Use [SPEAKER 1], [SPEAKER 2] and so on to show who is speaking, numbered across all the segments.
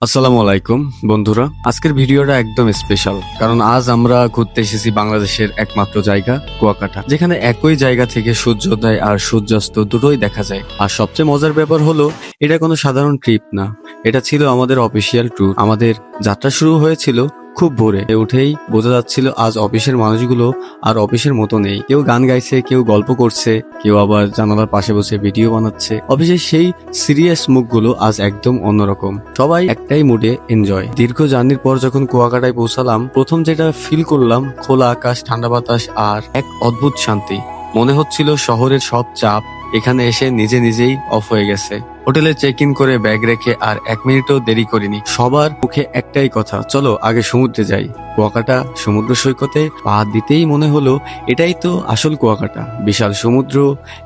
[SPEAKER 1] আসসালামু আলাইকুম বন্ধুরা, আজকের ভিডিওটা একদম স্পেশাল কারণ আজ আমরা ঘুরতে এসেছি বাংলাদেশের একমাত্র জায়গা কুয়াকাটা, যেখানে একই জায়গা থেকে সূর্যোদয় আর সূর্যাস্ত দুটোই দেখা যায়। আর সবচেয়ে মজার ব্যাপার হলো এটা কোনো সাধারণ ট্রিপ না, এটা ছিল আমাদের অফিসিয়াল ট্যুর। আমাদের যাত্রা শুরু হয়েছিল খুব ভোরে উঠেই। বোঝা যাচ্ছিল আজ অফিসের মানুষগুলো আর অফিসের মতো নেই। কেউ গান গাইছে, কেউ গল্প করছে, কেউ আবার জানালার পাশে বসে ভিডিও বানাচ্ছে। অফিসের সেই সিরিয়াস মুখগুলো আজ একদম অন্যরকম, সবাই একটাই মুডে এনজয়। দীর্ঘ জার্নির পর যখন কুয়াকাটায় পৌঁছালাম, প্রথম যেটা ফিল করলাম খোলা আকাশ, ঠান্ডা বাতাস আর এক অদ্ভুত শান্তি। মনে হচ্ছিল শহরের সব চাপ এখানে এসে নিজে নিজেই অফ হয়ে গেছে। হোটেলে চেক ইন করে ব্যাগ রেখে আর এক মিনিটও দেরি করিনি। সবার মুখে একটাই কথা, চলো আগে সমুদ্রে যাই। কুয়াকাটা সমুদ্র সৈকতে পা দিতেই মনে হলো এটাই তো আসল কুয়াকাটা। বিশাল সমুদ্র,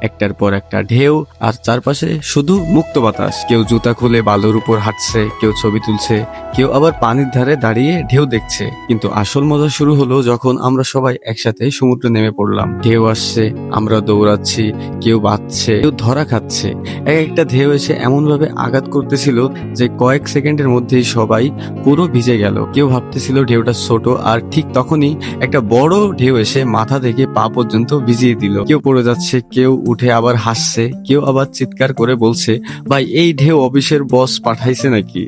[SPEAKER 1] একটার পর একটা ঢেউ, আর চারপাশে শুধু মুক্ত বাতাস। কেউ জুতা খুলে বালুর উপর হাঁটছে, কেউ ছবি তুলছে, কেউ আবার পানির ধারে দাঁড়িয়ে ঢেউ দেখছে। কিন্তু আসল মজা শুরু হলো যখন আমরা সবাই একসাথে সমুদ্রে নেমে পড়লাম। ঢেউ আসছে, আমরা দৌড়াচ্ছি, কেউ বাঁচছে, কেউ ধরা খাচ্ছে। এক একটা ঢেউ এসে এমন ভাবে আঘাত করতেছিল যে কয়েক সেকেন্ডের মধ্যেই সবাই পুরো ভিজে গেল। কেউ ভাবতেছিল ঢেউটা ছোট, আর ঠিক তখনই একটা বড় ঢেউ এসে মাথা থেকে পা পর্যন্ত ভিজিয়ে দিল। কেউ পড়ে যাচ্ছে, কেউ উঠে আবার হাসছে, কেউ আবার চিৎকার করে বলছে, ভাই এই ঢেউ অফিসের বস পাঠাইছে নাকি?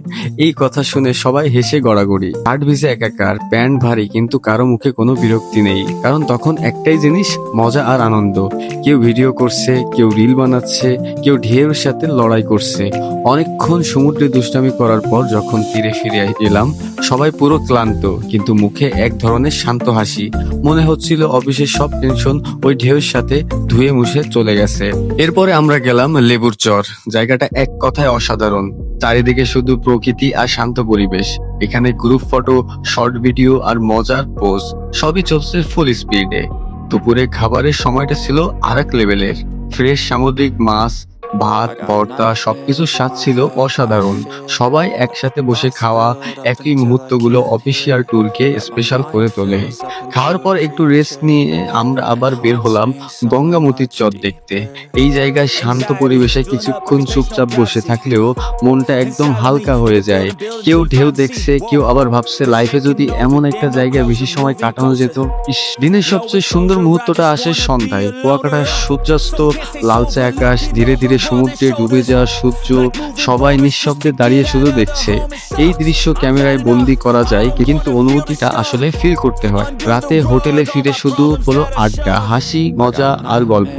[SPEAKER 1] এই কথা শুনে সবাই হেসে গড়াগড়ি। হাট ভিজে একাকার, প্যান্ট ভারী, কিন্তু কারো মুখে কোনো বিরক্তি নেই, কারণ তখন একটাই জিনিস, মজা আর আনন্দ। কেউ ভিডিও করছে, কেউ রিল বানাচ্ছে, কেউ ঢেউয়ের সাথে লড়াই করছে। অনেকক্ষণ সমুদ্রে দুষ্টামি করার পর যখন তীরে ফিরে এলাম, সবাই পুরো ক্লান্ত, কিন্তু মুখে এক ধরনের শান্ত হাসি। মনে হচ্ছিল অফিসের সব টেনশন ওই ঢেউয়ের সাথে ধুয়ে মুছে চলে গেছে। এরপরে আমরা গেলাম লেবুর চর। জায়গাটা এক কথায় অসাধারণ। চারিদিকে শুধু প্রকৃতি আর শান্ত পরিবেশ। এখানে গ্রুপ ফটো, শর্ট ভিডিও আর মজার পোজ সবই চলছে ফুল স্পিডে। দুপুরে খাবারের সময়টা ছিল আরেক লেভেলের। ফ্রেশ সামুদ্রিক মাছ, ভাত, ভর্তা, সবকিছুর স্বাদ ছিল অসাধারণ। সবাই একসাথে বসে খাওয়া একই মুহূর্তগুলো অফিসিয়াল ট্যুরকে স্পেশাল করে তোলে। খাওয়ার পর একটু রেস্ট নিয়ে আমরা আবার বের হলাম গঙ্গামতির চর দেখতে। এই জায়গায় শান্ত পরিবেশে কিছুক্ষণ চুপচাপ বসে থাকলেও মনটা একদম হালকা হয়ে যায়। কেউ ঢেউ দেখছে, কেউ আবার ভাবছে লাইফে যদি এমন একটা জায়গায় বেশি সময় কাটানো যেত। দিনের সবচেয়ে সুন্দর মুহূর্তটা আসে সন্ধ্যায়। কুয়াকাটার সূর্যাস্ত, লালচে আকাশ, ধীরে ধীরে সমুদ্রে ডুবে যাওয়া সূর্য, সবাই নিঃশব্দে দাঁড়িয়ে শুধু দেখছে। এই দৃশ্য ক্যামেরায় বন্দি করা যায়, কিন্তু অনুভূতিটা আসলে ফিল করতে হয়। রাতে হোটেলে ফিরে শুধু হলো আড্ডা, হাসি, মজা আর গল্প।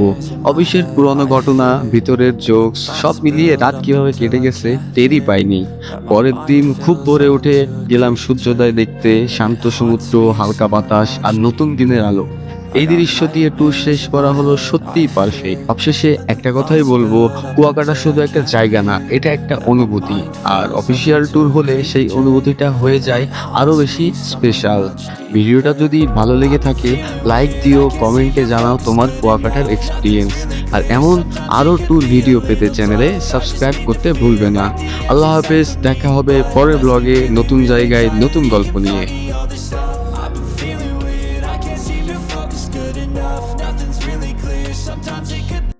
[SPEAKER 1] অফিসের পুরনো ঘটনা, ভিতরের জোকস, সব মিলিয়ে রাত কিভাবে কেটে গেছে টেরই পাইনি। পরের দিন খুব ভোরে উঠে গেলাম সূর্যোদয় দেখতে। শান্ত সমুদ্র, হালকা বাতাস আর নতুন দিনের আলো, এই দৃশ্য দিয়ে ট্যুর শেষ করা হলো সত্যিই পারফেক্ট। সবশেষে একটা কথাই বলবো, কুয়াকাটা শুধু একটা জায়গা না, এটা একটা অনুভূতি। আর অফিসিয়াল ট্যুর হলে সেই অনুভূতিটা হয়ে যায় আরো বেশি স্পেশাল। ভিডিওটা যদি ভালো লেগে থাকে লাইক দিও, কমেন্টে জানাও তোমার কুয়াকাটার এক্সপিরিয়েন্স। আর এমন আরো ট্যুর ভিডিও পেতে চ্যানেলে সাবস্ক্রাইব করতে ভুলবে না। আল্লাহ হাফেজ, দেখা হবে পরের ব্লগে নতুন জায়গায় নতুন গল্প নিয়ে।